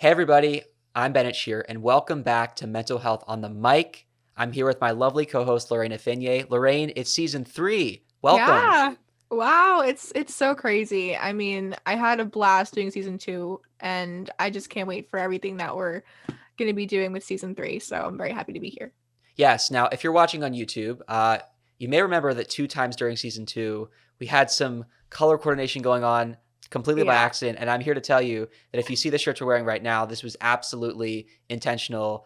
Hey everybody, I'm Bennett and welcome back to Mental Health on the Mic. I'm here with my lovely co-host Lorraine Affigne. Lorraine, it's season 3. Welcome. Yeah. Wow, it's so crazy. I mean, I had a blast doing season 2 and I just can't wait for everything that we're going to be doing with season 3. So I'm very happy to be here. Yes, now if you're watching on YouTube, you may remember that 2 times during season 2 we had some color coordination going on completely by Yeah. accident, and I'm here to tell you that if you see the shirts we're wearing right now, this was absolutely intentional.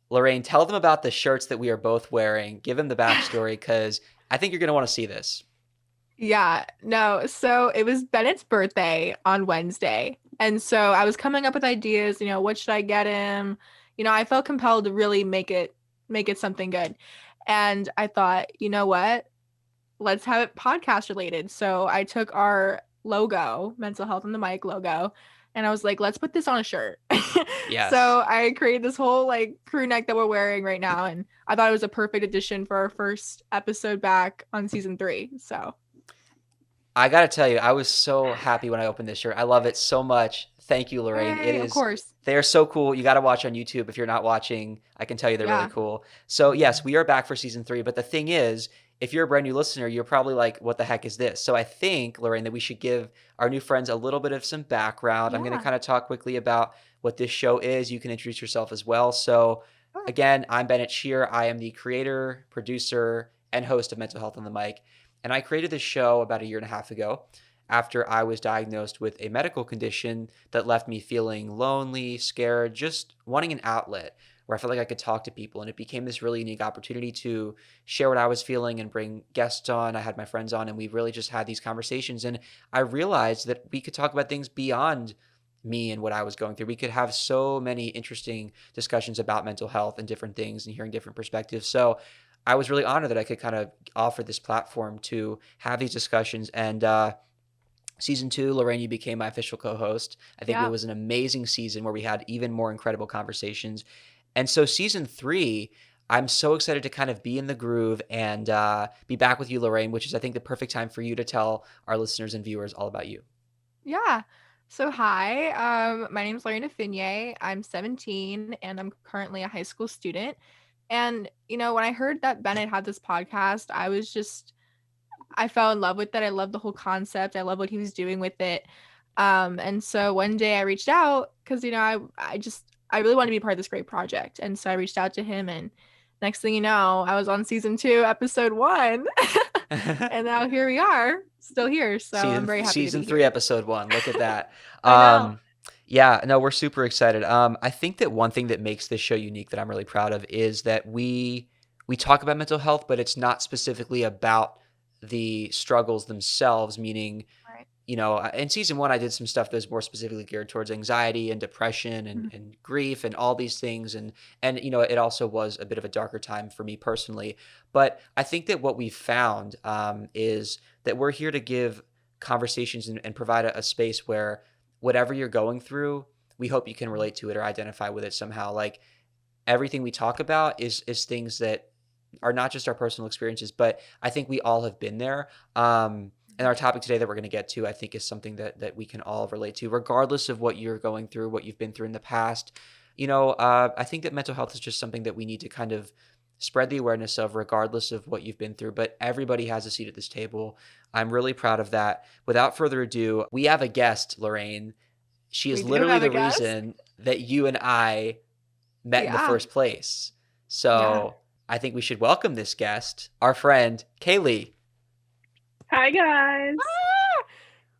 Lorraine, tell them about the shirts that we are both wearing. Give them the backstory because I think you're going to want to see this. Yeah, no. So it was Bennett's birthday on Wednesday. And so I was coming up with ideas, what should I get him? I felt compelled to really make it something good. And I thought, you know what? Let's have it podcast related. So I took our logo, Mental Health on the Mic logo, and I was like, let's put this on a shirt. Yes. So I created this whole like crew neck that we're wearing right now, and I thought it was a perfect addition for our first episode back on season 3. So I gotta tell you, I was so happy when I opened this shirt. I love it so much. Thank you, Lorraine. It hey, of is, course. they are so cool. You gotta watch on YouTube. If you're not watching, I can tell you they're really Yeah. cool. So yes, we are back for season 3. But the thing is, if you're a brand new listener, you're probably like, what the heck is this? So I think, Lorraine, that we should give our new friends a little bit of some background. I'm gonna Yeah. kind of talk quickly about what this show is. You can introduce yourself as well. So Sure. again, I'm Bennett Shear. I am the creator, producer, and host of Mental Health on the Mic. And I created this show about a year and a half ago after I was diagnosed with a medical condition that left me feeling lonely, scared, just wanting an outlet where I felt like I could talk to people. And it became this really unique opportunity to share what I was feeling and bring guests on. I had my friends on, and we really just had these conversations. And I realized that we could talk about things beyond me and what I was going through. We could have so many interesting discussions about mental health and different things and hearing different perspectives. So I was really honored that I could kind of offer this platform to have these discussions. And season 2, Lorraine, you became my official co-host. I think it Yeah. was an amazing season where we had even more incredible conversations. And so season 3, I'm so excited to kind of be in the groove and be back with you, Lorraine, which is I think the perfect time for you to tell our listeners and viewers all about you. Yeah. So hi, my name's Lorena Finier. I'm 17 and I'm currently a high school student. And when I heard that Bennett had this podcast, I fell in love with it. I love the whole concept. I love what he was doing with it. And so one day I reached out because I really wanted to be part of this great project. And so I reached out to him, and next thing you know, I was on season 2, episode 1. And now here we are, still here. So I'm very happy to Season be 3, here. episode 1. Look at that. I know. Um, yeah, no, we're super excited. I think that one thing that makes this show unique that I'm really proud of is that we talk about mental health, but it's not specifically about the struggles themselves. Meaning, Right. in season 1, I did some stuff that was more specifically geared towards anxiety and depression and, Mhm. and grief and all these things. And it also was a bit of a darker time for me personally. But I think that what we found is that we're here to give conversations and provide a space where whatever you're going through, we hope you can relate to it or identify with it somehow. Like everything we talk about is things that are not just our personal experiences, but I think we all have been there. And our topic today that we're going to get to, I think, is something that we can all relate to, regardless of what you're going through, what you've been through in the past. I think that mental health is just something that we need to kind of spread the awareness of, regardless of what you've been through. But everybody has a seat at this table. I'm really proud of that. Without further ado, we have a guest, Lorraine. She is We do literally have a the guest. reason that you and I met in the Yeah. first place. Yeah. So I think we should welcome this guest, our friend Kailee. Hi guys. Ah!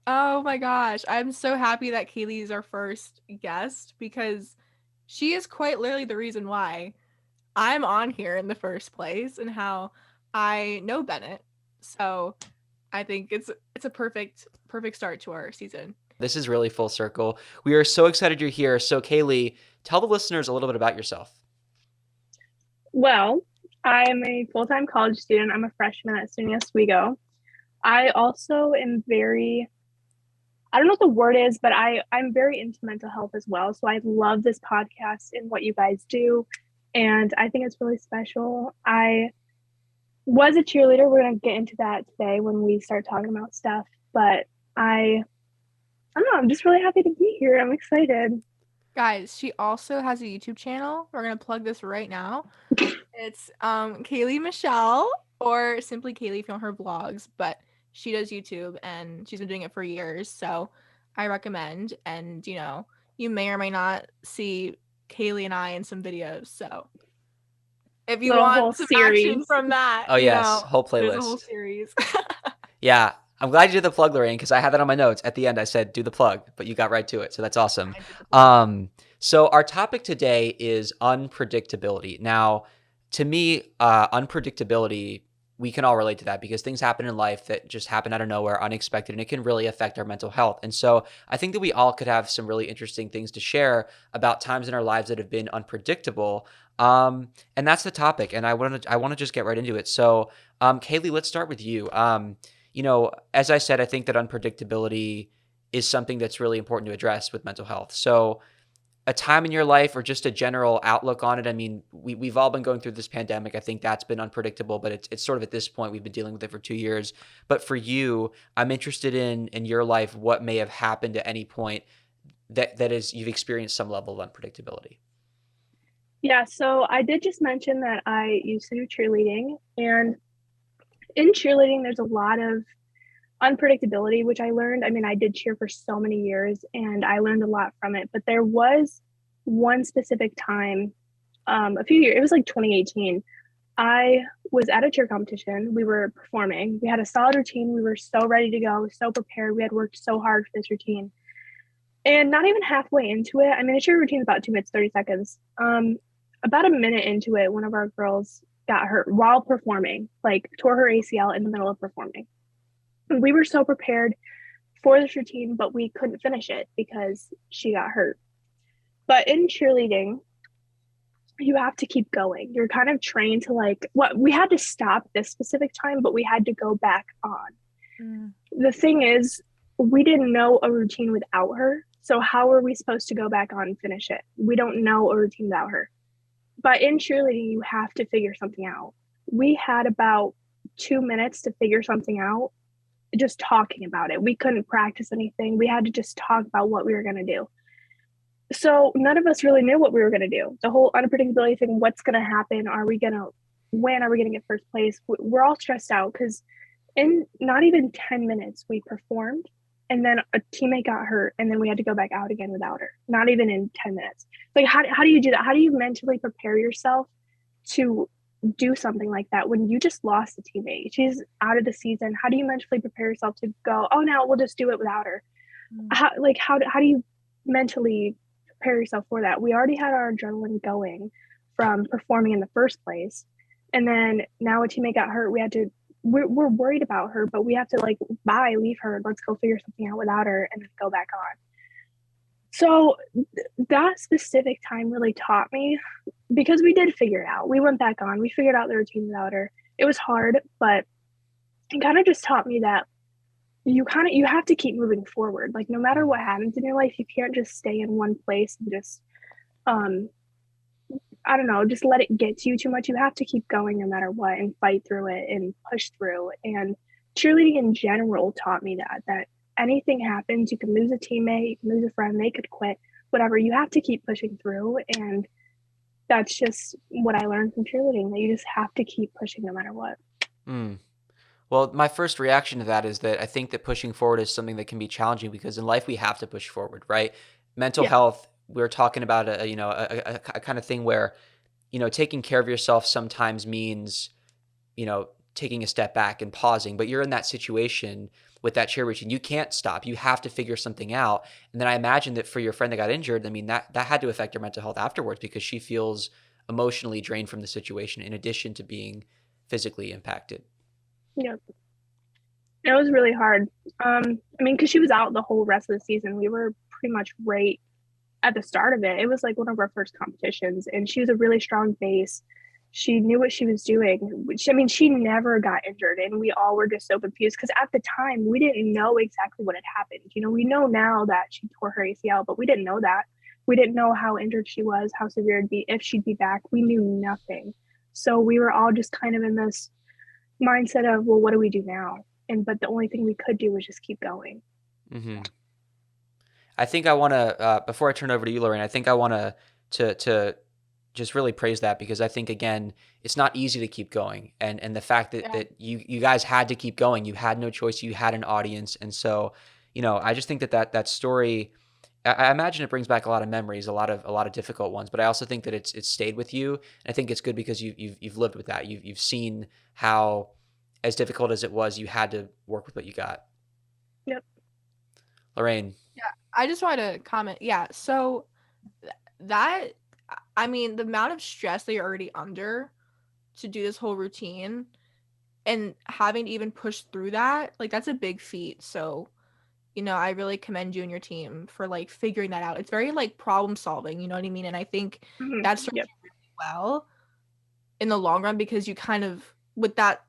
Oh my gosh. I'm so happy that Kaylee is our first guest because she is quite literally the reason why I'm on here in the first place and how I know Bennett. So I think it's a perfect start to our season. This is really full circle. We are so excited you're here. So, Kaylee, tell the listeners a little bit about yourself. Well, I'm a full-time college student. I'm a freshman at SUNY Oswego. I also am I don't know what the word is, but I'm very into mental health as well. So I love this podcast and what you guys do. And I think it's really special. I was a cheerleader. We're gonna get into that today when we start talking about stuff. But I don't know, I'm just really happy to be here. I'm excited. Guys, she also has a YouTube channel. We're gonna plug this right now. It's Kailee Michelle, or simply Kailee if you want her vlogs, but she does YouTube and she's been doing it for years. So I recommend, and you may or may not see Kailee and I in some videos. So if you Little whole want some action series. from that, Oh yes, whole there's a whole playlist. series. Yeah, I'm glad you did the plug, Lorraine, because I had that on my notes. At the end, I said do the plug, but you got right to it, so that's awesome. I did the plug. So our topic today is unpredictability. Now, to me, unpredictability, we can all relate to that because things happen in life that just happen out of nowhere, unexpected, and it can really affect our mental health. And so I think that we all could have some really interesting things to share about times in our lives that have been unpredictable. And that's the topic. And I want to just get right into it. So, Kailee, let's start with you. As I said, I think that unpredictability is something that's really important to address with mental health. So, a time in your life or just a general outlook on it? I mean, we've all been going through this pandemic. I think that's been unpredictable, but it's sort of at this point, we've been dealing with it for 2 years. But for you, I'm interested in your life, what may have happened at any point that is you've experienced some level of unpredictability. Yeah, so I did just mention that I used to do cheerleading, and in cheerleading, there's a lot of unpredictability, which I learned. I mean, I did cheer for so many years and I learned a lot from it, but there was one specific time, a few years, it was like 2018. I was at a cheer competition. We were performing. We had a solid routine. We were so ready to go, so prepared. We had worked so hard for this routine. And not even halfway into it, I mean, a cheer routine is about 2 minutes, 30 seconds. About a minute into it, one of our girls got hurt while performing, like tore her ACL in the middle of performing. And we were so prepared for this routine, but we couldn't finish it because she got hurt. But in cheerleading, you have to keep going. You're kind of trained to we had to stop this specific time, but we had to go back on. The thing is, we didn't know a routine without her. So how are we supposed to go back on and finish it? We don't know a routine without her. But in cheerleading, you have to figure something out. We had about 2 minutes to figure something out, just talking about it. We couldn't practice anything. We had to just talk about what we were going to do. So none of us really knew what we were going to do. The whole unpredictability thing, what's going to happen? Are we going to win? Are we going to get first place? We're all stressed out because in not even 10 minutes, we performed and then a teammate got hurt and then we had to go back out again without her. Not even in 10 minutes. Like, how do you do that? How do you mentally prepare yourself to do something like that when you just lost a teammate? She's out of the season. How do you mentally prepare yourself to go, oh, no, we'll just do it without her? How do you mentally prepare yourself for that? We already had our adrenaline going from performing in the first place. And then now a teammate got hurt. We're worried about her, but we have to leave her. Let's go figure something out without her and then go back on. So that specific time really taught me, because we did figure it out. We went back on. We figured out the routine without her. It was hard, but it kind of just taught me that you have to keep moving forward. Like, no matter what happens in your life, you can't just stay in one place and just I don't know, just let it get to you too much. You have to keep going no matter what and fight through it and push through. And cheerleading in general taught me that anything happens, you can lose a teammate, you can lose a friend, they could quit, whatever. You have to keep pushing through. And that's just what I learned from cheerleading, that you just have to keep pushing no matter what. Well, my first reaction to that is that I think that pushing forward is something that can be challenging because in life we have to push forward, right? Mental Yeah. health, we're talking about a kind of thing where, taking care of yourself sometimes means, taking a step back and pausing, but you're in that situation with that cheer routine. You can't stop. You have to figure something out. And then I imagine that for your friend that got injured, I mean, that had to affect your mental health afterwards because she feels emotionally drained from the situation in addition to being physically impacted. Yeah. It was really hard. I mean, because she was out the whole rest of the season. We were pretty much right at the start of it. It was like one of our first competitions, and she was a really strong base. She knew what she was doing, which, I mean, she never got injured, and we all were just so confused because at the time we didn't know exactly what had happened. We know now that she tore her ACL, but we didn't know that. We didn't know how injured she was, how severe it'd be, if she'd be back. We knew nothing. So we were all just kind of in this mindset of, well, what do we do now? But the only thing we could do was just keep going. Mm-hmm. I think I want to before I turn over to you, Lorraine. I think I want to just really praise that because I think again, it's not easy to keep going, and the fact that Yeah. you guys had to keep going, you had no choice, you had an audience, and so I just think that story. I imagine it brings back a lot of memories, a lot of difficult ones, but I also think that it's stayed with you, and I think it's good because you've lived with that. You've seen how, as difficult as it was, you had to work with what you got. Yep. Lorraine. Yeah, I just wanted to comment. Yeah, so that, I mean, the amount of stress that you're already under to do this whole routine and having to even push through that, like that's a big feat. So, I really commend you and your team for like figuring that out. It's very like problem solving, you know what I mean? And I think that serves Yep. you really well in the long run because you kind of with that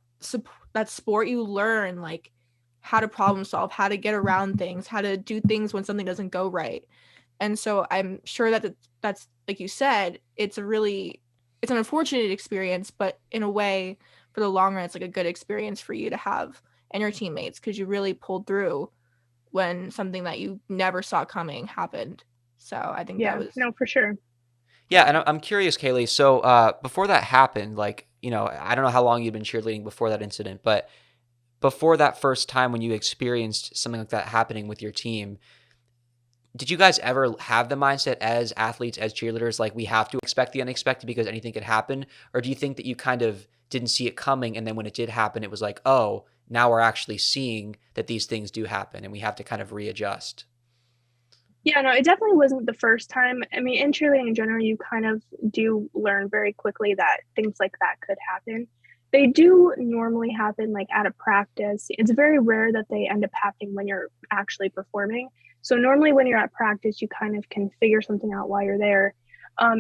sport you learn like how to problem solve, how to get around things, how to do things when something doesn't go right. And so I'm sure that that's like you said, it's an unfortunate experience, but in a way for the long run it's like a good experience for you to have and your teammates because you really pulled through when something that you never saw coming happened. So I think that Yeah. was No, for sure. Yeah, and I'm curious, Kaylee. So before that happened, like I don't know how long you'd been cheerleading before that incident, but before that first time when you experienced something like that happening with your team, did you guys ever have the mindset as athletes, as cheerleaders, like we have to expect the unexpected because anything could happen? Or do you think that you kind of didn't see it coming and then when it did happen, it was like, oh, now we're actually seeing that these things do happen and we have to kind of readjust? Yeah, no, it definitely wasn't the first time. I mean, in cheerleading in general, you kind of do learn very quickly that things like that could happen. They do normally happen like at a practice. It's very rare that they end up happening when you're actually performing. So normally when you're at practice, you kind of can figure something out while you're there.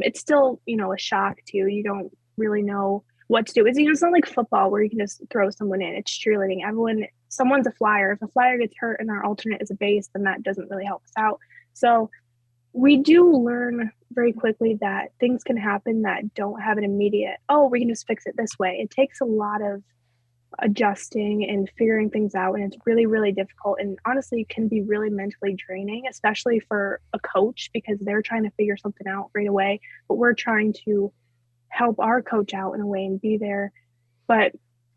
It's still, a shock to you. You don't really know what to do. It's not like football where you can just throw someone in. It's cheerleading. Someone's a flyer. If a flyer gets hurt and our alternate is a base, then that doesn't really help us out. So we do learn very quickly that things can happen that don't have an immediate, oh, we can just fix it this way. It takes a lot of adjusting and figuring things out. And it's really, really difficult. And honestly, it can be really mentally draining, especially for a coach because they're trying to figure something out right away. But we're trying to help our coach out in a way and be there. But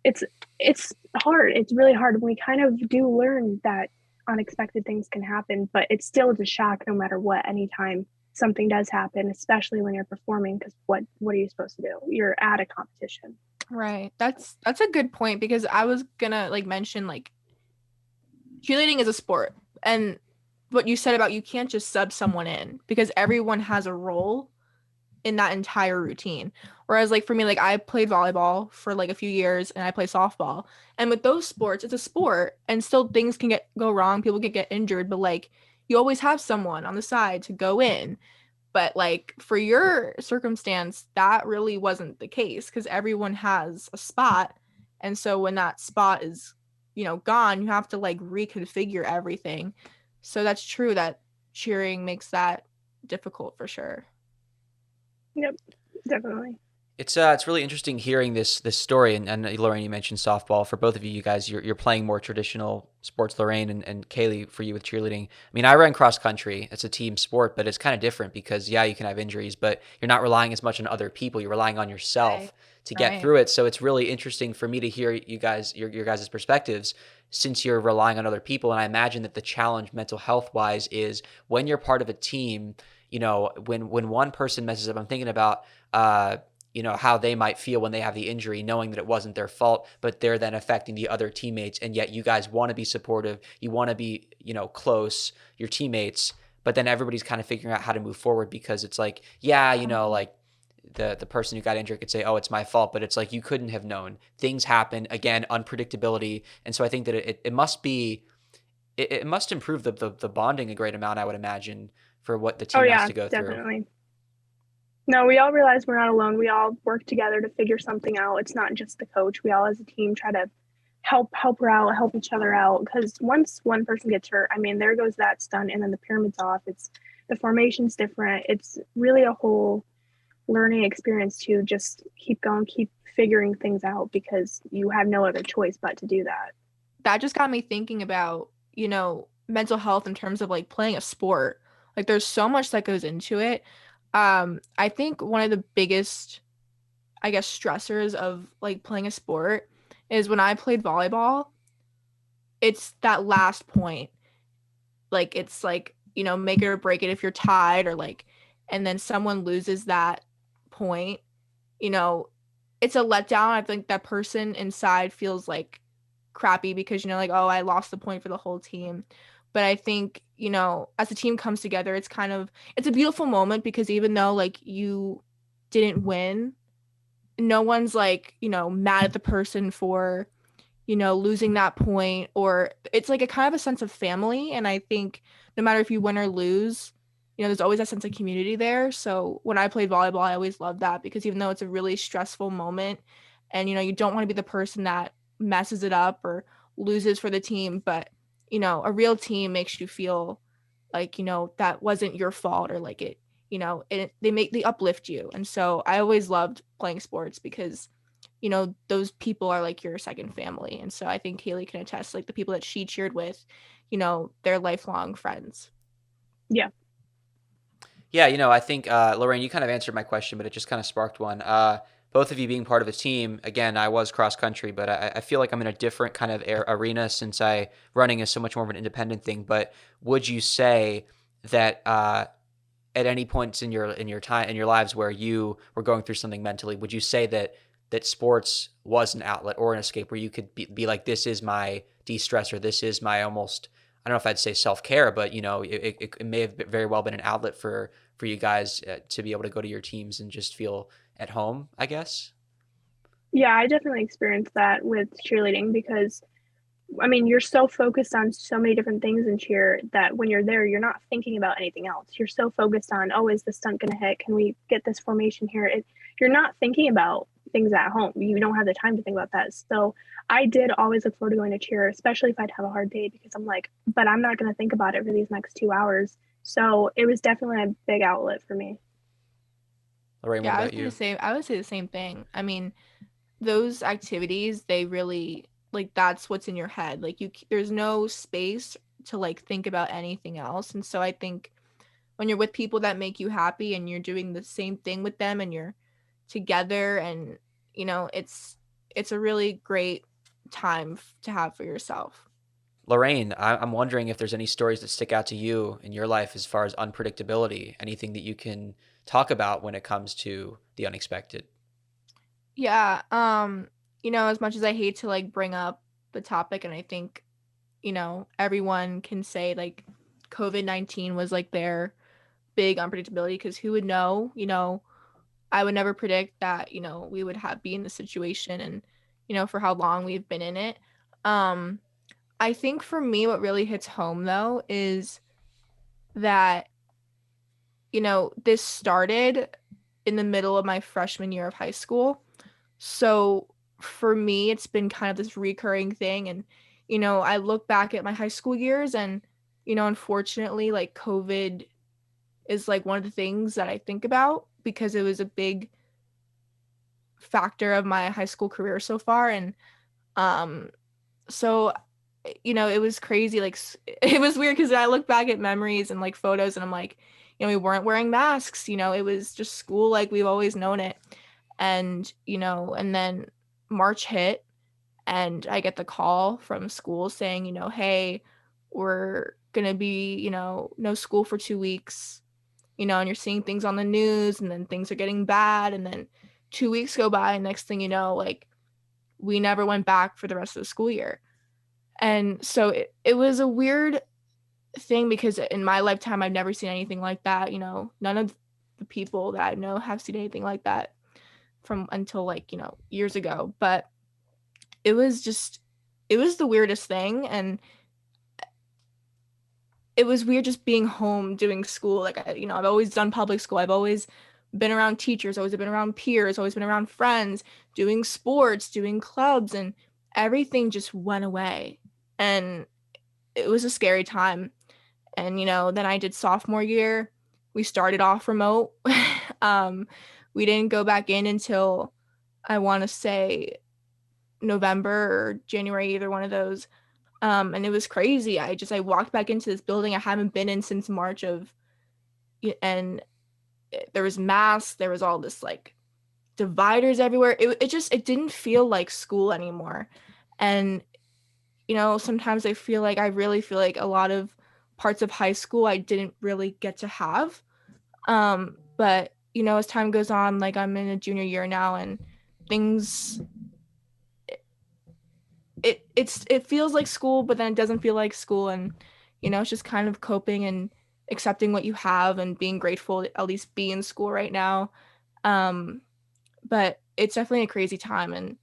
it's it's hard. It's really hard. We kind of do learn that unexpected things can happen, but it still is a shock no matter what, anytime something does happen, especially when you're performing, because what are you supposed to do? You're at a competition. right. That's a good point because I was gonna like mention like cheerleading is a sport and what you said about you can't just sub someone in because everyone has a role in that entire routine. Whereas like for me, like I played volleyball for like a few years and I play softball. And with those sports, it's a sport and still things can go wrong, people can get injured, but like you always have someone on the side to go in. But like for your circumstance, that really wasn't the case because everyone has a spot. And so when that spot is, gone, you have to like reconfigure everything. So that's true that cheering makes that difficult for sure. Yep, definitely. It's really interesting hearing this story and Lorraine, you mentioned softball. For both of you, you guys, you're playing more traditional sports. Lorraine and Kaylee, for you with cheerleading. I mean, I ran cross country. It's a team sport, but it's kind of different because yeah, you can have injuries, but you're not relying as much on other people. You're relying on Right. yourself to get Right. through it. So it's really interesting for me to hear you guys your guys' perspectives since you're relying on other people. And I imagine that the challenge mental health wise is when you're part of a team. When one person messes up, I'm thinking about how they might feel when they have the injury, knowing that it wasn't their fault, but they're then affecting the other teammates. And yet you guys want to be supportive. You want to be, close, your teammates, but then everybody's kind of figuring out how to move forward because it's like, yeah, like the person who got injured could say, oh, it's my fault, but it's like, you couldn't have known. Things happen, again, unpredictability. And so I think that it must be, it must improve the bonding a great amount, I would imagine, for what the Oh team has yeah, to go through. definitely. No, we all realize we're not alone. We all work together to figure something out. It's not just the coach. We all as a team try to help her out, help each other out. Because once one person gets hurt, I mean, there goes that stunt, and then the pyramid's off. It's the formation's different. It's really a whole learning experience to just keep going, keep figuring things out because you have no other choice but to do that. That just got me thinking about, mental health in terms of like playing a sport. Like there's so much that goes into it. I think one of the biggest, I guess, stressors of like playing a sport is when I played volleyball, it's that last point. Like it's like, make it or break it if you're tied or like, and then someone loses that point, you know, it's a letdown. I think that person inside feels like crappy because, like, oh, I lost the point for the whole team. But I think, as the team comes together, it's a beautiful moment because even though like you didn't win, no one's like, mad at the person for, losing that point, or it's like a kind of a sense of family. And I think no matter if you win or lose, there's always that sense of community there. So when I played volleyball, I always loved that because even though it's a really stressful moment and, you don't want to be the person that messes it up or loses for the team, but, a real team makes you feel like, that wasn't your fault or like they uplift you. And so I always loved playing sports because those people are like your second family. And so I think Kailee can attest, like the people that she cheered with, they're lifelong friends. Yeah. Yeah, I think Lorraine, you kind of answered my question, but it just kind of sparked one. Both of you being part of a team. Again, I was cross country, but I feel like I'm in a different kind of arena since running is so much more of an independent thing. But would you say that at any points in your time in your lives where you were going through something mentally, would you say that sports was an outlet or an escape where you could be like, this is my de-stressor, this is my almost, I don't know if I'd say self-care, but it may have very well been an outlet for you guys to be able to go to your teams and just feel at home, I guess? Yeah, I definitely experienced that with cheerleading because I mean, you're so focused on so many different things in cheer that when you're there, you're not thinking about anything else. You're so focused on, oh, is the stunt going to hit? Can we get this formation here? You're not thinking about things at home. You don't have the time to think about that. So I did always look forward to going to cheer, especially if I'd have a hard day because I'm like, but I'm not going to think about it for these next 2 hours. So it was definitely a big outlet for me. Lorraine, what Yeah, about you? I would say the same thing. I mean, those activities, they really like that's what's in your head. Like there's no space to like think about anything else. And so I think when you're with people that make you happy and you're doing the same thing with them and you're together and it's a really great time to have for yourself. Lorraine, I'm wondering if there's any stories that stick out to you in your life as far as unpredictability, anything that you can talk about when it comes to the unexpected. Yeah, as much as I hate to like bring up the topic, and I think, everyone can say like COVID-19 was like their big unpredictability because who would know, I would never predict that, we would be in this situation and, for how long we've been in it. Um, I think for me, what really hits home though is that, this started in the middle of my freshman year of high school. So for me, it's been kind of this recurring thing. And, I look back at my high school years and, unfortunately, like COVID is like one of the things that I think about because it was a big factor of my high school career so far. And um, so, it was crazy. Like, it was weird because I look back at memories and like photos and I'm like, we weren't wearing masks, it was just school like we've always known it. And, and then March hit and I get the call from school saying, hey, we're going to be, no school for 2 weeks, and you're seeing things on the news and then things are getting bad. And then 2 weeks go by and next thing you know, like we never went back for the rest of the school year. And so it was a weird thing because in my lifetime, I've never seen anything like that. None of the people that I know have seen anything like that from until like, years ago. But it was just, it was the weirdest thing. And it was weird just being home doing school. Like, I've always done public school. I've always been around teachers, always been around peers, always been around friends, doing sports, doing clubs, and everything just went away. And it was a scary time. And, then I did sophomore year. We started off remote. um, we didn't go back in until I want to say November or January, either one of those. And it was crazy. I walked back into this building I haven't been in since March and there was masks, there was all this like dividers everywhere. It didn't feel like school anymore. And sometimes I really feel like a lot of parts of high school I didn't really get to have. But as time goes on, like I'm in a junior year now, and things it feels like school, but then it doesn't feel like school. And it's just kind of coping and accepting what you have and being grateful to at least be in school right now. um but it's definitely a crazy time, and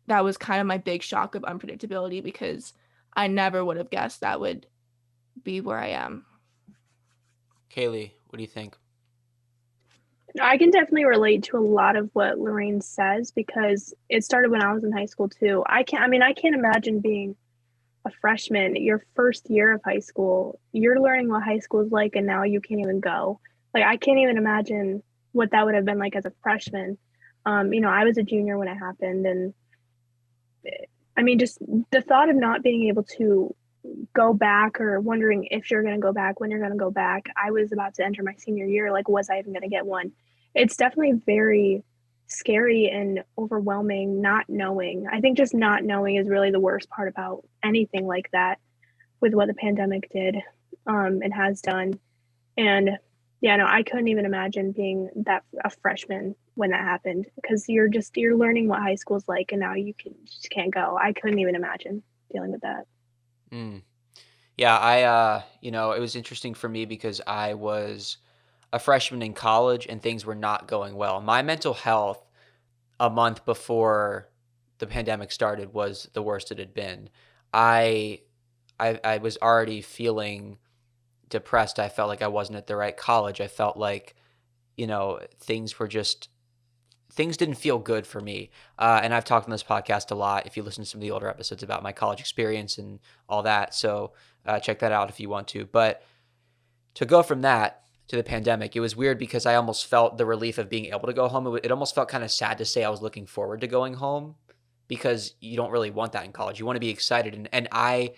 that was kind of my big shock of unpredictability, because I never would have guessed that would be where I am. Kailee, what do you think? I can definitely relate to a lot of what Lorraine says because it started when I was in high school too. I can't imagine being a freshman, your first year of high school. You're learning what high school is like, and now you can't even go. Like, I can't even imagine what that would have been like as a freshman. I was a junior when it happened, and just the thought of not being able to go back or wondering if you're going to go back, when you're going to go back. I was about to enter my senior year. Like, was I even going to get one? It's definitely very scary and overwhelming not knowing. I think just not knowing is really the worst part about anything like that with what the pandemic did and has done. And yeah, no, I couldn't even imagine being that a freshman when that happened because you're learning what high school's like and now just can't go. I couldn't even imagine dealing with that. Mm. Yeah, it was interesting for me because I was a freshman in college and things were not going well. My mental health a month before the pandemic started was the worst it had been. I I was already feeling depressed. I felt like I wasn't at the right college. I felt like, things didn't feel good for me. And I've talked on this podcast a lot, if you listen to some of the older episodes, about my college experience and all that. So check that out if you want to. But to go from that to the pandemic, it was weird because I almost felt the relief of being able to go home. It almost felt kind of sad to say I was looking forward to going home because you don't really want that in college. You want to be excited. And I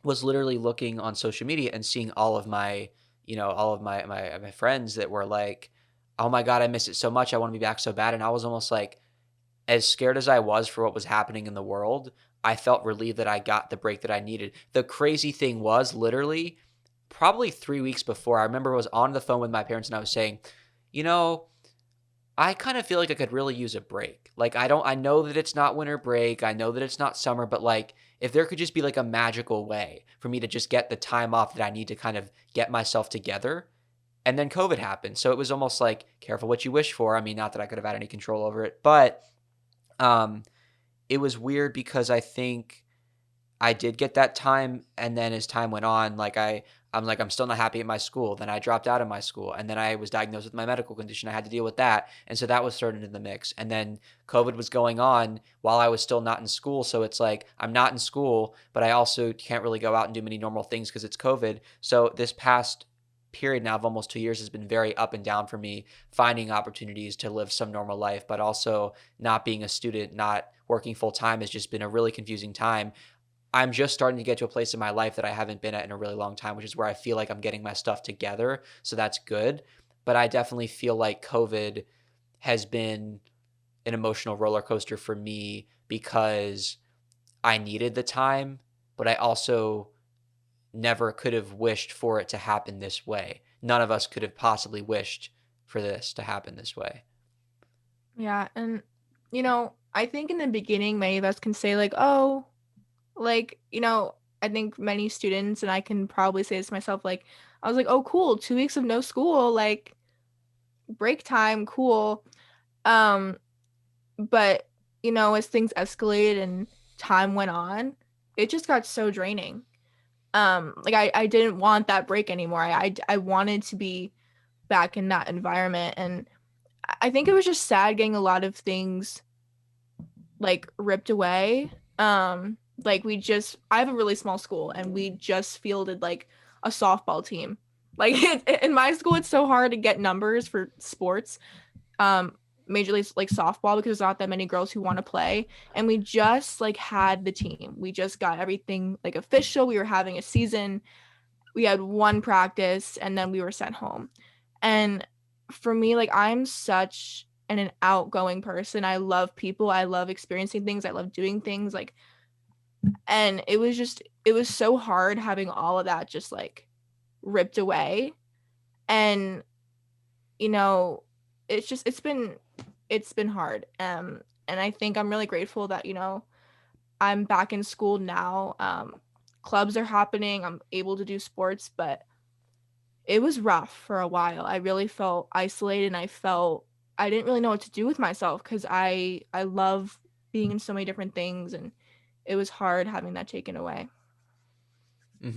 was literally looking on social media and seeing all of my friends that were like, oh my God, I miss it so much. I want to be back so bad. And I was almost like, as scared as I was for what was happening in the world, I felt relieved that I got the break that I needed. The crazy thing was literally probably 3 weeks before, I remember I was on the phone with my parents and I was saying, you know, I kind of feel like I could really use a break. Like, I know that it's not winter break. I know that it's not summer, but like, if there could just be like a magical way for me to just get the time off that I need to kind of get myself together. And then COVID happened. So it was almost like, careful what you wish for. I mean, not that I could have had any control over it, but um, it was weird because I think I did get that time, and then as time went on, I'm like, I'm still not happy at my school. Then I dropped out of my school, and then I was diagnosed with my medical condition. I had to deal with that, and so that was thrown into the mix. And then COVID was going on while I was still not in school, so it's like I'm not in school, but I also can't really go out and do many normal things because it's COVID. So this past period now of almost 2 years has been very up and down for me, finding opportunities to live some normal life, but also not being a student, not working full time has just been a really confusing time. I'm just starting to get to a place in my life that I haven't been at in a really long time, which is where I feel like I'm getting my stuff together. So that's good. But I definitely feel like COVID has been an emotional roller coaster for me because I needed the time, but I also never could have wished for it to happen this way. None of us could have possibly wished for this to happen this way. Yeah, and I think in the beginning many of us can say like, oh, like, I think many students, and I can probably say this myself, like, I was like, oh, cool, 2 weeks of no school, like, break time, cool. Um, but, as things escalated and time went on, it just got so draining. Like, I didn't want that break anymore. I wanted to be back in that environment. And I think it was just sad getting a lot of things, like, ripped away. Like, I have a really small school, and we just fielded like a softball team. Like, in my school, it's so hard to get numbers for sports. Major League like softball because there's not that many girls who want to play, and we just like had the team. We just got everything like official. We were having a season. We had one practice and then we were sent home. And for me, like I'm such an outgoing person. I love people. I love experiencing things. I love doing things like, and it was so hard having all of that just like ripped away. And you know, it's been hard. And I think I'm really grateful that, I'm back in school now. Clubs are happening. I'm able to do sports, but it was rough for a while. I really felt isolated and I didn't really know what to do with myself because I love being in so many different things, and it was hard having that taken away.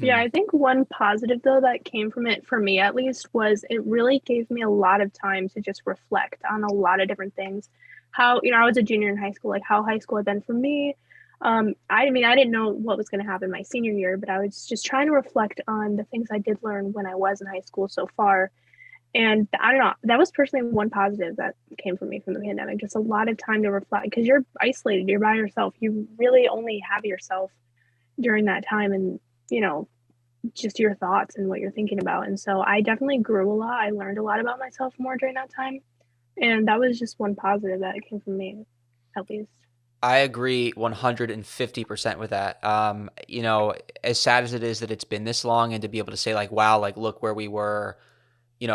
Yeah, I think one positive though that came from it for me at least was it really gave me a lot of time to just reflect on a lot of different things. How, I was a junior in high school, like how high school had been for me. I mean, I didn't know what was going to happen my senior year, but I was just trying to reflect on the things I did learn when I was in high school so far. And I don't know, that was personally one positive that came from me from the pandemic. Just a lot of time to reflect because you're isolated, you're by yourself. You really only have yourself during that time. And just your thoughts and what you're thinking about. And so I definitely grew a lot. I learned a lot about myself more during that time. And that was just one positive that came from me, at least. I agree 150% with that. As sad as it is that it's been this long, and to be able to say like, wow, like look where we were,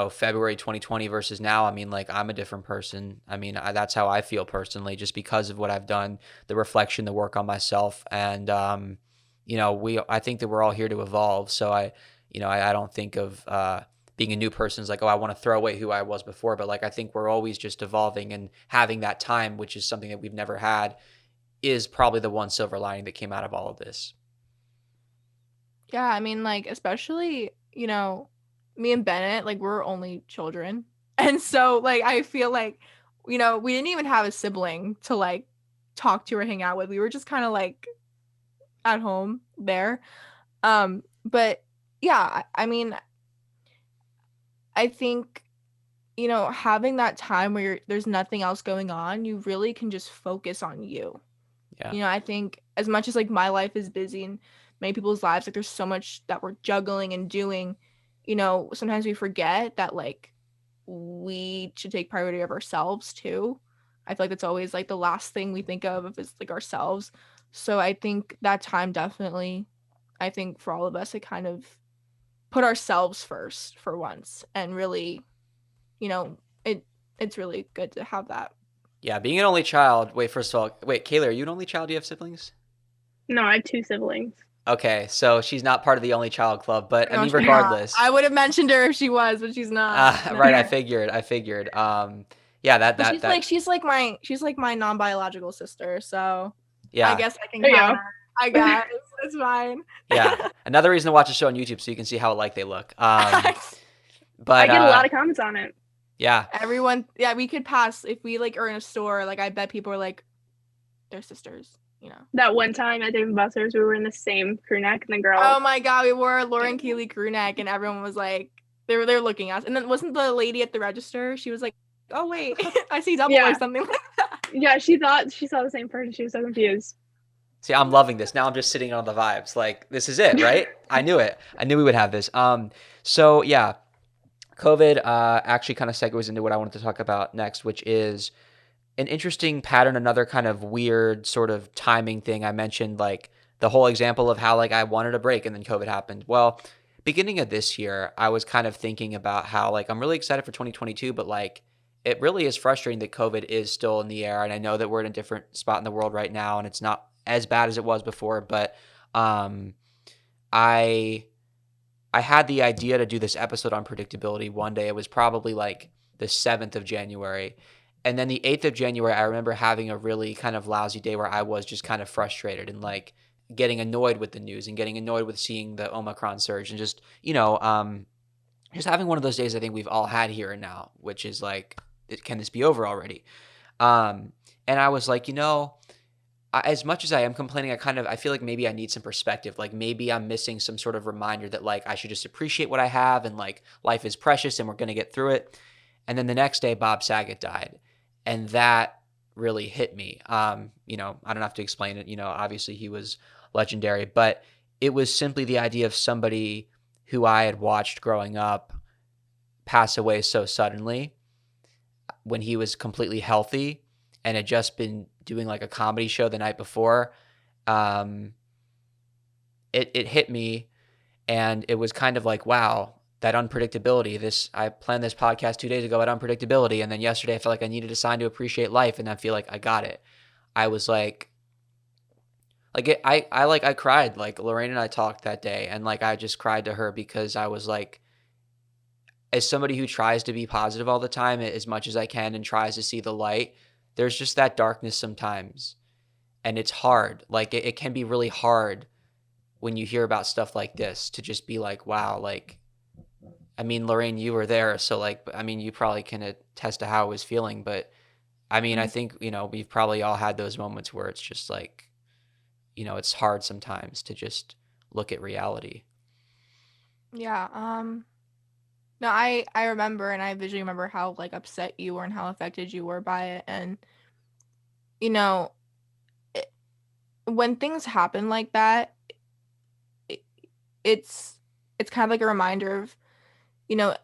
February 2020 versus now. I mean, like I'm a different person. I mean, that's how I feel personally, just because of what I've done, the reflection, the work on myself. And, I think that we're all here to evolve. So I don't think of, being a new person is like, oh, I want to throw away who I was before. But like, I think we're always just evolving, and having that time, which is something that we've never had, is probably the one silver lining that came out of all of this. Yeah, I mean, like, especially, me and Bennett, like, we're only children. And so, like, I feel like, we didn't even have a sibling to, like, talk to or hang out with. We were just kind of, like, at home there. But, yeah, I mean, I think, having that time where there's nothing else going on, you really can just focus on you. Yeah. I think as much as like my life is busy and many people's lives, like there's so much that we're juggling and doing, sometimes we forget that like we should take priority of ourselves too. I feel like that's always like the last thing we think of is like ourselves. So I think that time definitely, I think for all of us, it kind of put ourselves first for once, and really, it's really good to have that. Yeah, being an only child. Wait, first of all, Kaylee, are you an only child? Do you have siblings? No, I have two siblings. Okay, so she's not part of the only child club, but I No, mean, she's not. regardless. I would have mentioned her if she was, but she's not. No. Right, I figured. Yeah, But she's like my non-biological sister, so I yeah, guess I can There you count go. her. I guess it's fine. yeah. Another reason to watch the show on YouTube so you can see how alike they look. I But get a lot of comments on it. yeah, Everyone, yeah, we could pass if we like are in a store. Like I bet people are like, they're sisters. That one time at Dave & Buster's, we were in the same crew neck, and the girl. Oh my god, we wore Lauren Kailee crew neck, and everyone was like, they're looking at us. And then wasn't the lady at the register? She was like, oh wait, I see double or something like that. Yeah, she thought she saw the same person. She was so confused. see, I'm loving this. Now I'm just sitting on the vibes. Like, this is it, right? I knew it. I knew we would have this. So yeah, COVID actually kind of segues into what I wanted to talk about next, which is an interesting pattern, another kind of weird sort of timing thing. I mentioned like the whole example of how like I wanted a break and then COVID happened. Well, beginning of this year, I was kind of thinking about how like I'm really excited for 2022, but like it really is frustrating that COVID is still in the air. And I know that we're in a different spot in the world right now and it's not as bad as it was before, but I had the idea to do this episode on predictability one day. It was probably like the 7th of January. And then the 8th of January, I remember having a really kind of lousy day where I was just kind of frustrated and like getting annoyed with the news and getting annoyed with seeing the Omicron surge and just, just having one of those days I think we've all had here and now, which is like, can this be over already? And I was like, as much as I am complaining, I feel like maybe I need some perspective. Like maybe I'm missing some sort of reminder that like I should just appreciate what I have and like life is precious and we're going to get through it. And then the next day, Bob Saget died. And that really hit me. I don't have to explain it. Obviously he was legendary, but it was simply the idea of somebody who I had watched growing up pass away so suddenly when he was completely healthy and had just been doing like a comedy show the night before. Um, it hit me, and it was kind of like, wow, that unpredictability. I planned this podcast 2 days ago at unpredictability, and then yesterday I felt like I needed a sign to appreciate life, and I feel like I got it. I was I cried. Like Lorraine and I talked that day, and like I just cried to her because I was like, as somebody who tries to be positive all the time as much as I can and tries to see the light, there's just that darkness sometimes, and it's hard. Like it can be really hard when you hear about stuff like this to just be like, wow, like, I mean, Lorraine, you were there, so like, I mean, you probably can attest to how I was feeling, but I mean, I think, we've probably all had those moments where it's just like, it's hard sometimes to just look at reality. Yeah. No, I remember, and I visually remember how like upset you were and how affected you were by it. And you know, it, when things happen like that, it, it's kind of like a reminder of,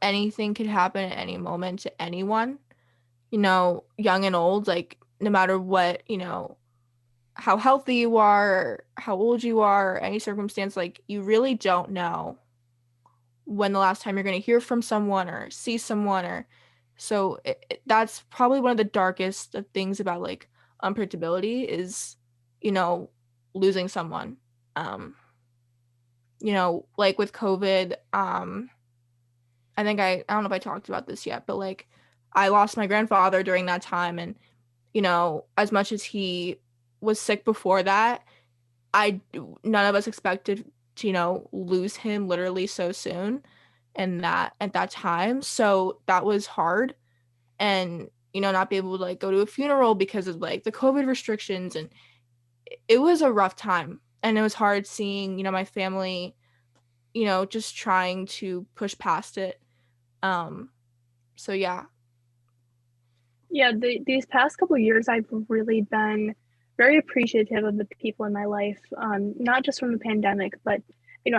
anything could happen at any moment to anyone, young and old, like no matter what, how healthy you are, or how old you are, or any circumstance, like you really don't know when the last time you're going to hear from someone or see someone. Or so that's probably one of the darkest of things about like unpredictability is, you know losing someone. um like with COVID, I don't know if I talked about this yet, but like I lost my grandfather during that time. And as much as he was sick before that, I none of us expected to, lose him literally so soon and that at that time. So that was hard. And, not be able to like go to a funeral because of like the COVID restrictions. And it was a rough time. And it was hard seeing, my family, just trying to push past it. Um, so yeah. Yeah, these past couple of years, I've really been very appreciative of the people in my life, not just from the pandemic, but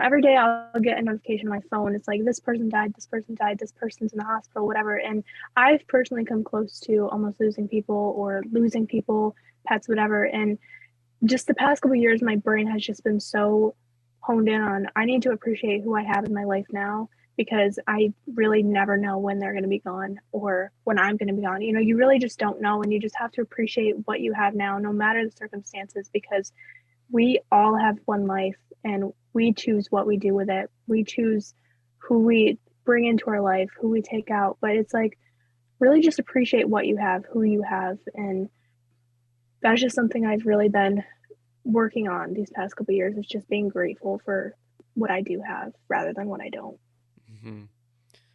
every day I'll get a notification on my phone. It's like this person died, this person died, this person's in the hospital, whatever. And I've personally come close to almost losing people or losing people, pets, whatever. And just the past couple of years, my brain has just been so honed in on I need to appreciate who I have in my life now because I really never know when they're going to be gone or when I'm going to be gone. You really just don't know, and you just have to appreciate what you have now, no matter the circumstances, because we all have one life and we choose what we do with it. We choose who we bring into our life, who we take out. But it's like really just appreciate what you have, who you have, and that's just something I've really been working on these past couple of years is just being grateful for what I do have rather than what I don't. Hmm.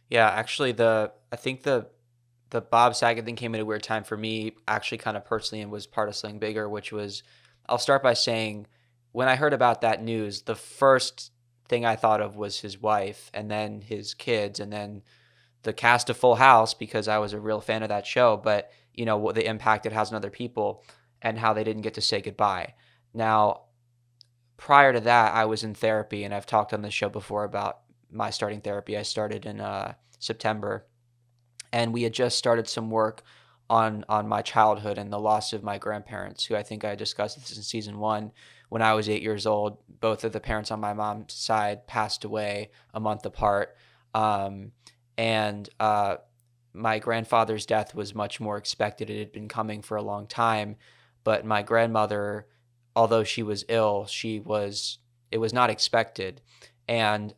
Yeah, actually, I think the Bob Saget thing came at a weird time for me, actually, kind of personally, and was part of something bigger, which was, I'll start by saying, when I heard about that news, the first thing I thought of was his wife, and then his kids, and then the cast of Full House, because I was a real fan of that show. But what the impact it has on other people, and how they didn't get to say goodbye. Now, prior to that, I was in therapy, and I've talked on this show before about my starting therapy. I started in September, and we had just started some work on my childhood and the loss of my grandparents, who I think I discussed this in season 1. When I was 8 years old, both of the parents on my mom's side passed away a month apart. And my grandfather's death was much more expected. It had been coming for a long time, but my grandmother, although she was ill, it was not expected. And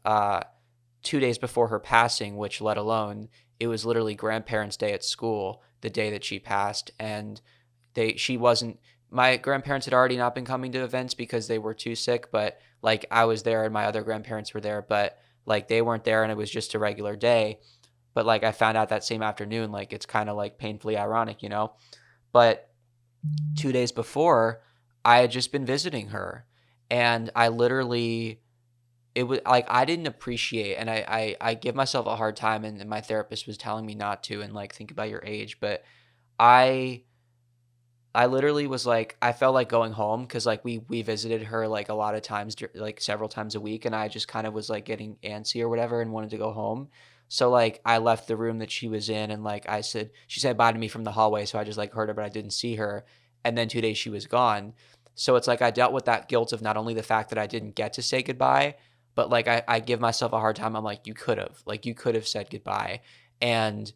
2 days before her passing, which let alone, it was literally grandparents' day at school the day that she passed. And she wasn't, my grandparents had already not been coming to events because they were too sick, but like I was there and my other grandparents were there, but like they weren't there, and it was just a regular day. But like I found out that same afternoon, like it's kind of like painfully ironic, But 2 days before, I had just been visiting her, and I literally, it was like I didn't appreciate, and I give myself a hard time, and my therapist was telling me not to, and like think about your age, but I I literally was like, I felt like going home because like we visited her like a lot of times, like several times a week, and I just kind of was like getting antsy or whatever and wanted to go home. So like I left the room that she was in, and like she said bye to me from the hallway, so I just like heard her, but I didn't see her. And then 2 days she was gone. So it's like I dealt with that guilt of not only the fact that I didn't get to say goodbye, but like I give myself a hard time. I'm like you could have said goodbye, and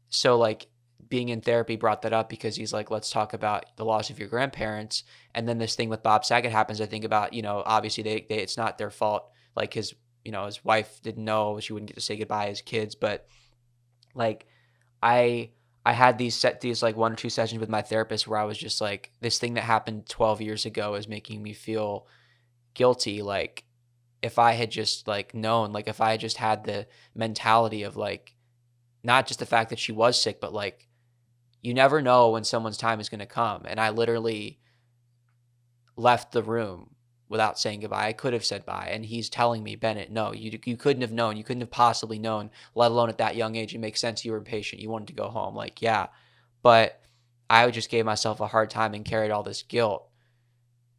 so like being in therapy brought that up because he's like, let's talk about the loss of your grandparents. And then this thing with Bob Saget happens. I think about, obviously they it's not their fault. Like his wife didn't know she wouldn't get to say goodbye as kids. But like I, I had these like 1 or 2 sessions with my therapist where I was just like, this thing that happened 12 years ago is making me feel guilty. Like if I had just like known, like if I had just had the mentality of like, not just the fact that she was sick, but like, you never know when someone's time is going to come. And I literally left the room without saying goodbye. I could have said bye. And he's telling me, Bennett, no, you couldn't have known. You couldn't have possibly known, let alone at that young age. It makes sense. You were impatient. You wanted to go home. Like, yeah. But I just gave myself a hard time and carried all this guilt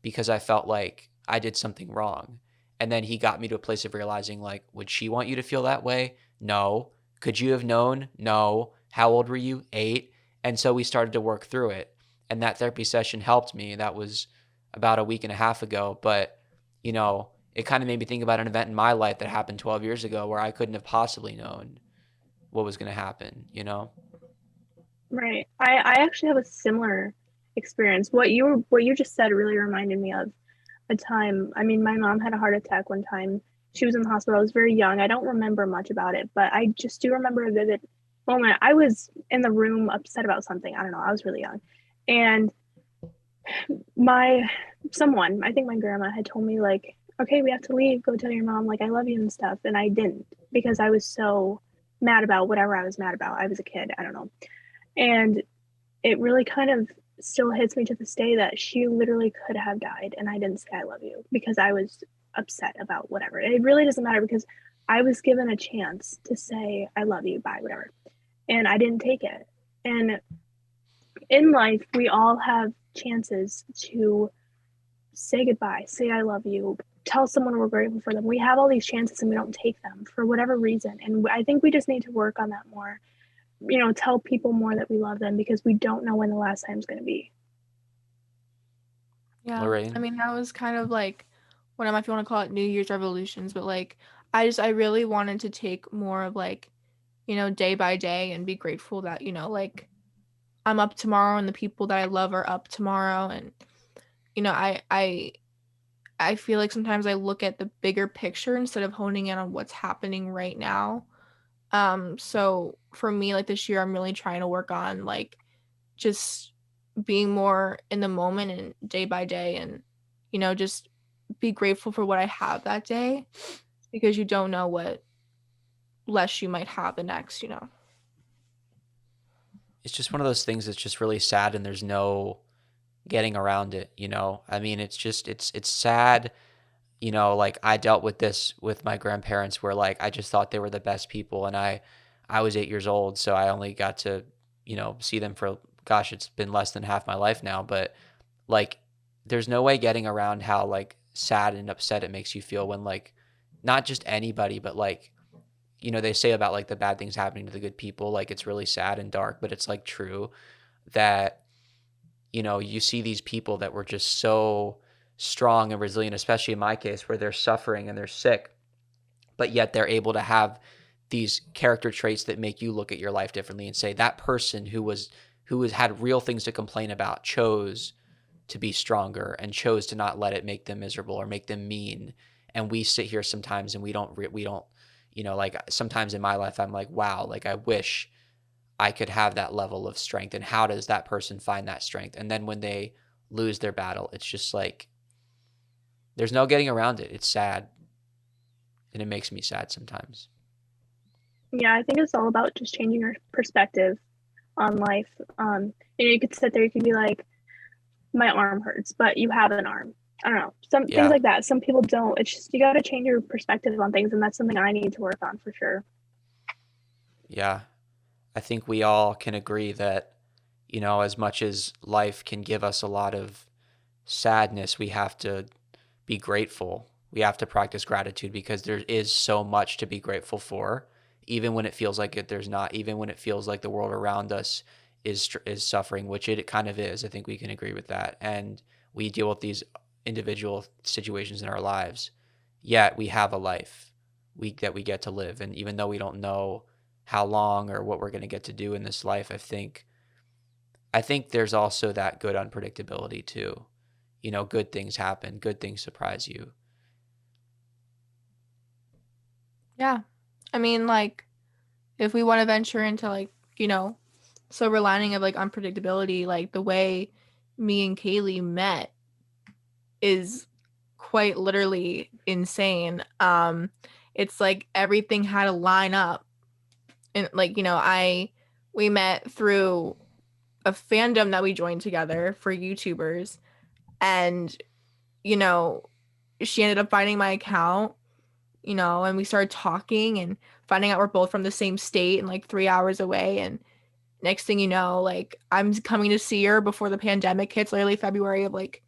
because I felt like I did something wrong. And then he got me to a place of realizing, like, would she want you to feel that way? No. Could you have known? No. How old were you? 8. And so we started to work through it. And that therapy session helped me. That was about a week and a half ago. But, it kind of made me think about an event in my life that happened 12 years ago where I couldn't have possibly known what was going to happen. Right. I actually have a similar experience. What you just said really reminded me of a time. I mean, my mom had a heart attack one time. She was in the hospital. I was very young. I don't remember much about it, but I just do remember a vivid moment. I was in the room upset about something. I don't know. I was really young. And my I think my grandma had told me like, okay, we have to leave. Go tell your mom like I love you and stuff. And I didn't because I was so mad about whatever I was mad about. I was a kid. I don't know. And it really kind of still hits me to this day that she literally could have died and I didn't say I love you because I was upset about whatever. It really doesn't matter because I was given a chance to say I love you, bye, whatever. And I didn't take it. And in life, we all have chances to say goodbye, say I love you, tell someone we're grateful for them. We have all these chances and we don't take them for whatever reason. And I think we just need to work on that more. Tell people more that we love them because we don't know when the last time is going to be. Yeah. I Lorraine? mean, that was kind of like one of my, if you want to call it New Year's revolutions, but like I really wanted to take more of like, day by day and be grateful that, like I'm up tomorrow and the people that I love are up tomorrow. And, I feel like sometimes I look at the bigger picture instead of honing in on what's happening right now. So for me, like this year, I'm really trying to work on like just being more in the moment and day by day and, just be grateful for what I have that day because you don't know what less you might have the next. It's just one of those things that's just really sad and there's no getting around it. I mean, it's sad. Like I dealt with this with my grandparents where like I just thought they were the best people and I was 8 years old, so I only got to, see them for, gosh, it's been less than half my life now, but like there's no way getting around how like sad and upset it makes you feel when like not just anybody, but like they say about like the bad things happening to the good people, like it's really sad and dark, but it's like true that you see these people that were just so strong and resilient, especially in my case where they're suffering and they're sick, but yet they're able to have these character traits that make you look at your life differently and say that person who was had real things to complain about chose to be stronger and chose to not let it make them miserable or make them mean. And we sit here sometimes and we don't like sometimes in my life I'm like, wow, like I wish I could have that level of strength. And how does that person find that strength? And then when they lose their battle, it's just like there's no getting around it. It's sad. And it makes me sad sometimes. Yeah, I think it's all about just changing your perspective on life. You could sit there, you could be like, my arm hurts, but you have an arm. I don't know. Some things Yeah. like that. Some people don't. It's just you got to change your perspective on things, and that's something I need to work on for sure. Yeah. I think we all can agree that, as much as life can give us a lot of sadness, we have to be grateful. We have to practice gratitude because there is so much to be grateful for, even when it feels like there's not, even when it feels like the world around us is suffering, which it kind of is. I think we can agree with that. And we deal with these individual situations in our lives, yet we have a life that we get to live. And even though we don't know how long or what we're going to get to do in this life, I think there's also that good unpredictability too. Good things happen, good things surprise you. Yeah. I mean, like, if we want to venture into, like, silver lining of, like, unpredictability, like, the way me and Kailee met is quite literally insane. It's like everything had to line up. And, like, we met through a fandom that we joined together for YouTubers. And, you know, she ended up finding my account, and we started talking and finding out we're both from the same state and like 3 hours away. And next thing you know, like, I'm coming to see her before the pandemic hits, literally February of like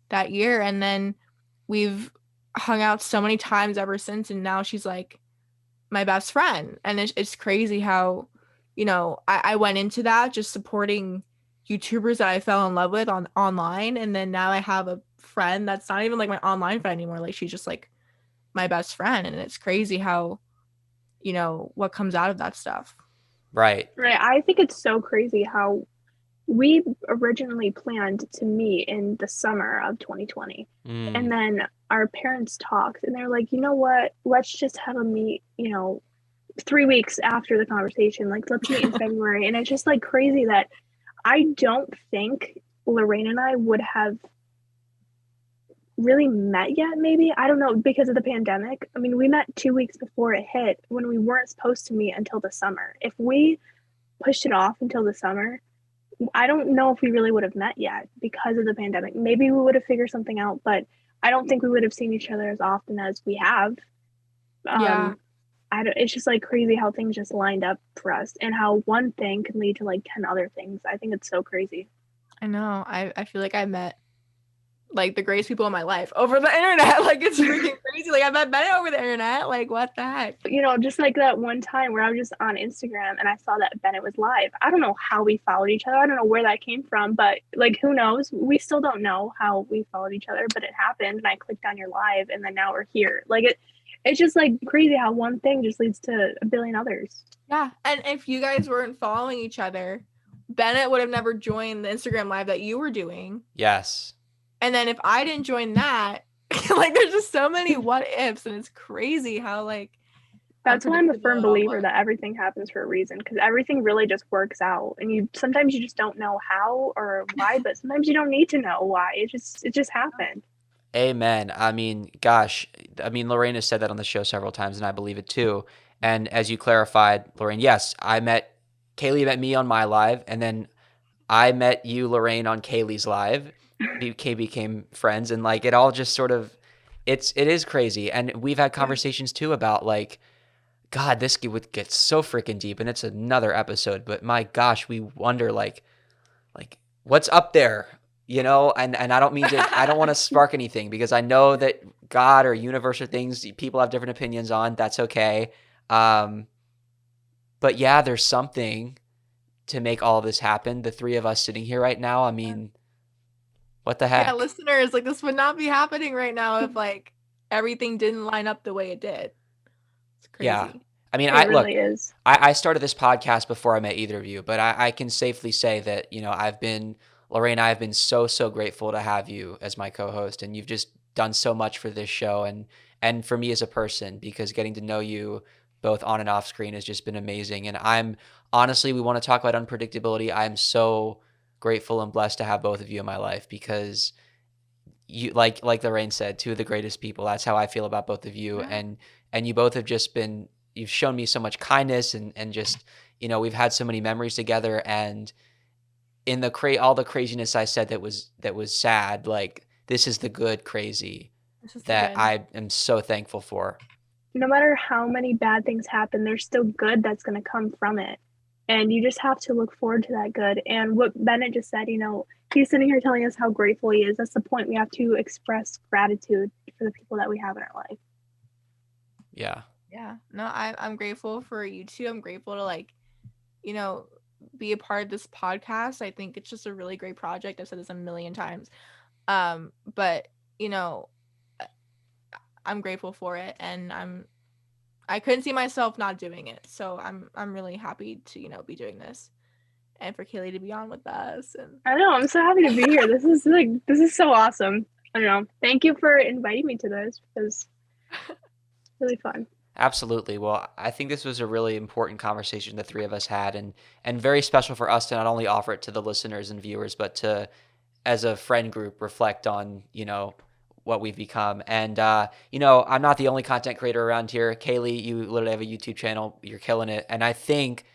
that year. And then we've hung out so many times ever since. And now she's like my best friend. And it's crazy how, I went into that just supporting YouTubers that I fell in love with online. And then now I have a friend that's not even like my online friend anymore. Like, she's just like my best friend. And it's crazy how, what comes out of that stuff. Right. Right. I think it's so crazy how we originally planned to meet in the summer of 2020. And then our parents talked and they're like, you know what? Let's just have a meet, 3 weeks after the conversation. Like, let's meet in February. And it's just like crazy that I don't think Lorraine and I would have really met yet, maybe. I don't know, because of the pandemic. I mean, we met 2 weeks before it hit when we weren't supposed to meet until the summer. If we pushed it off until the summer, I don't know if we really would have met yet because of the pandemic. Maybe we would have figured something out, but I don't think we would have seen each other as often as we have. Yeah. It's just like crazy how things just lined up for us and how one thing can lead to like 10 other things. I think it's so crazy. I know. I feel like I met like the greatest people in my life over the internet. Like, it's freaking crazy. Like, I met Bennett over the internet. Like, what the heck? Just like that one time where I was just on Instagram and I saw that Bennett was live. I don't know how we followed each other. I don't know where that came from, but like, who knows? We still don't know how we followed each other, but it happened and I clicked on your live and then now we're here. Like, it's just like crazy how one thing just leads to a billion others. Yeah. And if you guys weren't following each other, Bennett would have never joined the Instagram live that you were doing. Yes. And then if I didn't join that, like, there's just so many what ifs, and it's crazy how, like, that's why I'm a firm believer works. that everything happens for a reason, because everything really just works out, and sometimes you just don't know how or why, but sometimes you don't need to know why. It just happened. Amen. I mean, gosh, Lorraine has said that on the show several times, and I believe it too. And as you clarified, Lorraine, yes, Kailee met me on my live, and then I met you, Lorraine, on Kaylee's live. We became friends, and like it all just sort of, it is crazy. And we've had conversations too about like, God, this would get so freaking deep, and it's another episode. But my gosh, we wonder like what's up there, And I don't mean to, I don't want to spark anything because I know that God or universe or things people have different opinions on. That's okay. But yeah, there's something to make all of this happen. The three of us sitting here right now. I mean, what the heck? Yeah, listeners, like, this would not be happening right now if like everything didn't line up the way it did. It's crazy. Yeah. I mean, It really is. I started this podcast before I met either of you, but I can safely say that, Lorraine, I've been so, so grateful to have you as my co-host, and you've just done so much for this show and for me as a person, because getting to know you both on and off screen has just been amazing. And honestly, we want to talk about unpredictability. I'm so grateful and blessed to have both of you in my life because you, like Lorraine said, two of the greatest people. That's how I feel about both of you. Yeah. And you both have just been, you've shown me so much kindness and just, we've had so many memories together, and in all the craziness I said that was sad, like this is the good crazy that I am so thankful for. No matter how many bad things happen, there's still good that's going to come from it. And you just have to look forward to that good. And what Bennett just said, he's sitting here telling us how grateful he is. That's the point. We have to express gratitude for the people that we have in our life. Yeah. Yeah. No, I'm grateful for you too. I'm grateful to like, be a part of this podcast. I think it's just a really great project. I've said this a million times. But I'm grateful for it, and I couldn't see myself not doing it. So I'm really happy to, be doing this, and for Kailee to be on with us. And I know, I'm so happy to be here. This is so awesome. I don't know. Thank you for inviting me to this. It was really fun. Absolutely. Well, I think this was a really important conversation the three of us had, and very special for us to not only offer it to the listeners and viewers, but to, as a friend group, reflect on, what we've become. And, I'm not the only content creator around here. Kailee, you literally have a YouTube channel. You're killing it. And I think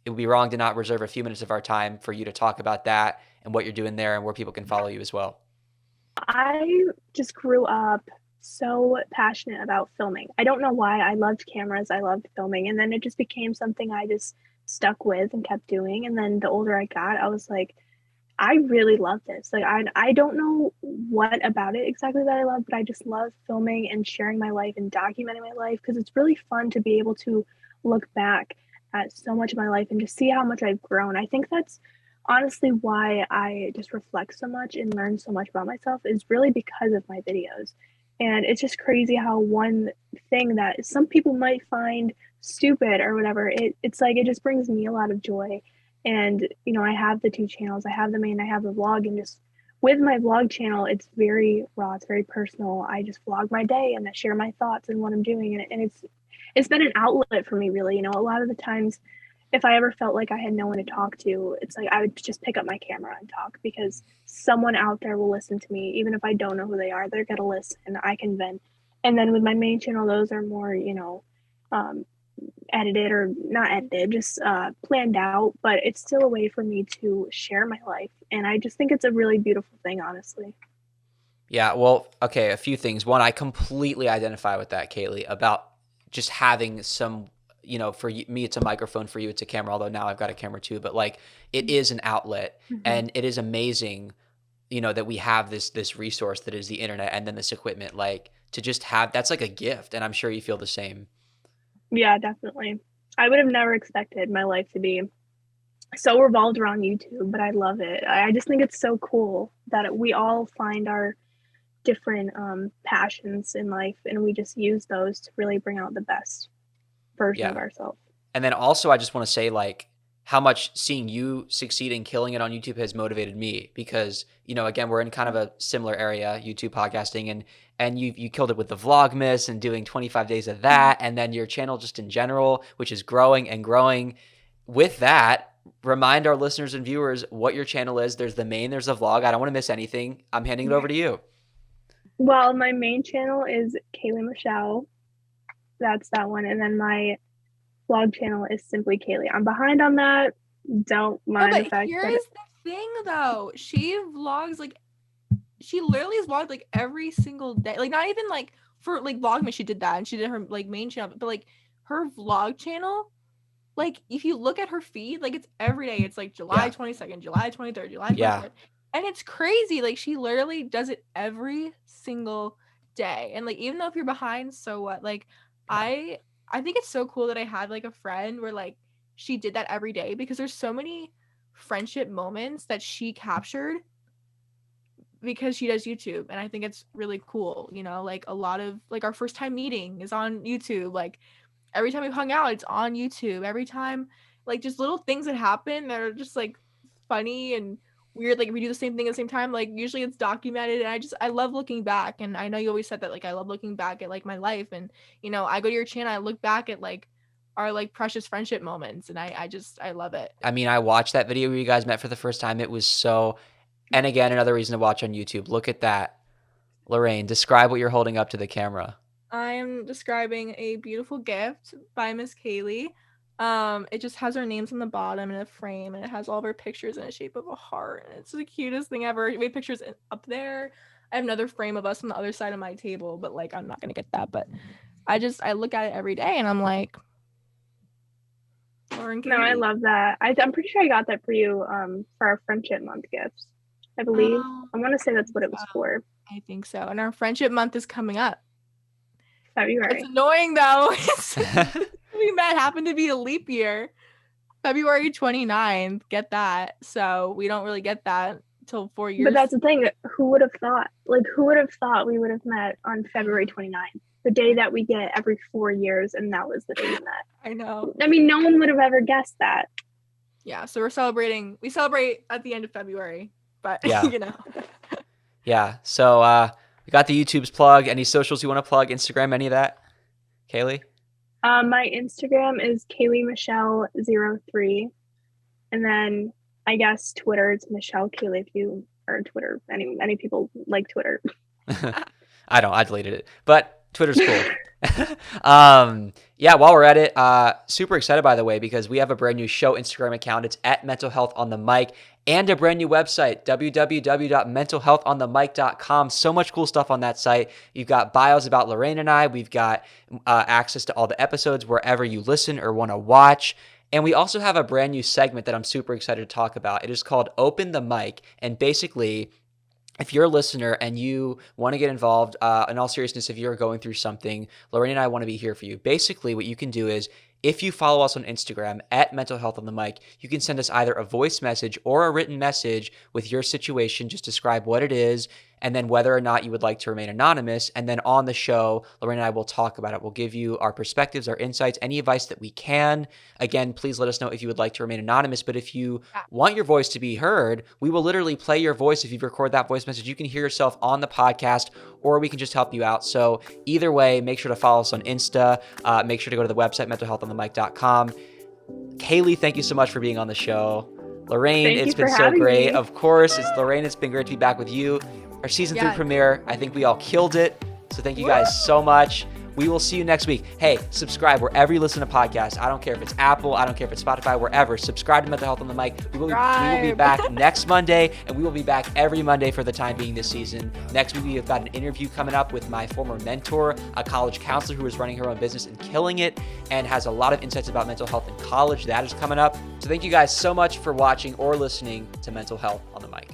it would be wrong to not reserve a few minutes of our time for you to talk about that and what you're doing there and where people can follow you as well. I just grew up so passionate about filming. I don't know why. I loved cameras, I loved filming, and then it just became something I just stuck with and kept doing. And then the older I got, I was like, I really love this. Like I don't know what about it exactly that I love, but I just love filming and sharing my life and documenting my life because it's really fun to be able to look back at so much of my life and just see how much I've grown. I think that's honestly why I just reflect so much and learn so much about myself is really because of my videos. And it's just crazy how one thing that some people might find stupid or whatever, it's like it just brings me a lot of joy. And I have the two channels. I have the main, I have the vlog, and just with my vlog channel, it's very raw, it's very personal. I just vlog my day and I share my thoughts and what I'm doing, and it's been an outlet for me, really. A lot of the times if I ever felt like I had no one to talk to, it's like I would just pick up my camera and talk because someone out there will listen to me. Even if I don't know who they are, they're going to listen. I can vent. And then with my main channel, those are more, um, edited or not edited, just planned out. But it's still a way for me to share my life. And I just think it's a really beautiful thing, honestly. Yeah, well, okay, a few things. One, I completely identify with that, Kailee, about just having some, for me, it's a microphone. For you, it's a camera, although now I've got a camera too. But like, it is an outlet, and it is amazing, that we have this resource that is the internet and then this equipment, like to just have, that's like a gift. And I'm sure you feel the same. Yeah, definitely. I would have never expected my life to be so revolved around YouTube, but I love it. I just think it's so cool that we all find our different passions in life and we just use those to really bring out the best version of Yeah. ourselves. And then also, I just want to say, like, how much seeing you succeed and killing it on YouTube has motivated me because, again, we're in kind of a similar area, YouTube podcasting, and you killed it with the Vlogmas and doing 25 days of that, and then your channel just in general, which is growing and growing. With that, remind our listeners and viewers what your channel is. There's the main, there's the vlog. I don't want to miss anything. I'm handing it over to you. Well, my main channel is Kailee Michelle. That's that one. And then my vlog channel is simply Kailee. I'm behind on that. Don't mind the fact here that is the thing though. She vlogs she literally has vlogged like every single day. Like not even like for like Vlogmas she did that and she did her like main channel, but like her vlog channel, like if you look at her feed, like it's every day. It's like July 22nd, July 23rd, July 24th. Yeah. And it's crazy. Like she literally does it every single day. And like even though if you're behind, so what? Like I think it's so cool that I had like a friend where like she did that every day because there's so many friendship moments that she captured because she does YouTube, and I think it's really cool. Like a lot of like our first time meeting is on YouTube. Like every time we've hung out, it's on YouTube. Every time, like just little things that happen that are just like funny and weird. Like if we do the same thing at the same time, like usually it's documented. And I love looking back. And I know you always said that, like I love looking back at like my life. And I go to your channel, I look back at like our like precious friendship moments, and I love it. I mean, I watched that video where you guys met for the first time. It was so, and again, another reason to watch on YouTube. Look at that. Lorraine, describe what you're holding up to the camera. I am describing a beautiful gift by Miss Kailee. It just has our names on the bottom in a frame, and it has all of our pictures in the shape of a heart, and it's the cutest thing ever. We have pictures up there. I have another frame of us on the other side of my table, but like I'm not gonna get that. But I look at it every day, and I'm like Lauren, No, I love that. I'm pretty sure I got that for you for our Friendship Month gifts, I believe. I want to say that's what it was for. I think so. And our Friendship Month is coming up. February. It's annoying though. We met happened to be a leap year. February 29th. Get that. So we don't really get that till 4 years. But that's the thing. Who would have thought? Like, who would have thought we would have met on February 29th? The day that we get every 4 years, and that was the day we met. I know. I mean, no one would have ever guessed that. Yeah, so we celebrate at the end of February, but Yeah. you know. Yeah. So we got the YouTube's plug. Any socials you want to plug? Instagram, any of that? Kailee? My Instagram is KayleeMichelle03. And then I guess Twitter, it's Michelle Kaylee if you are on Twitter. Any people like Twitter. I don't. I deleted it. But Twitter's cool. Yeah, while we're at it, super excited, by the way, because we have a brand new show Instagram account. It's at Mental Health on the Mic, and a brand new website, www.mentalhealthonthemic.com. So much cool stuff on that site. You've got bios about Lorraine and I. We've got access to all the episodes wherever you listen or want to watch. And we also have a brand new segment that I'm super excited to talk about. It is called Open the Mic. And basically, if you're a listener and you want to get involved, in all seriousness, if you're going through something, Lorraine and I want to be here for you. Basically, what you can do is, if you follow us on Instagram at Mental Health on the Mic, you can send us either a voice message or a written message with your situation. Just describe what it is and then whether or not you would like to remain anonymous. And then on the show, Lorraine and I will talk about it. We'll give you our perspectives, our insights, any advice that we can. Again, please let us know if you would like to remain anonymous. But if you want your voice to be heard, we will literally play your voice. If you record that voice message, you can hear yourself on the podcast, or we can just help you out. So either way, make sure to follow us on Insta. Make sure to go to the website, mentalhealthonthemic.com. Kailee, thank you so much for being on the show. Lorraine, it's been so great. Me. Of course, it's Lorraine. It's been great to be back with you. Our season 3 premiere, I think we all killed it. So thank you guys so much. We will see you next week. Hey, subscribe wherever you listen to podcasts. I don't care if it's Apple. I don't care if it's Spotify, wherever. Subscribe to Mental Health on the Mic. We will be back next Monday, and we will be back every Monday for the time being this season. Next week, we have got an interview coming up with my former mentor, a college counselor who is running her own business and killing it and has a lot of insights about mental health in college. That is coming up. So thank you guys so much for watching or listening to Mental Health on the Mic.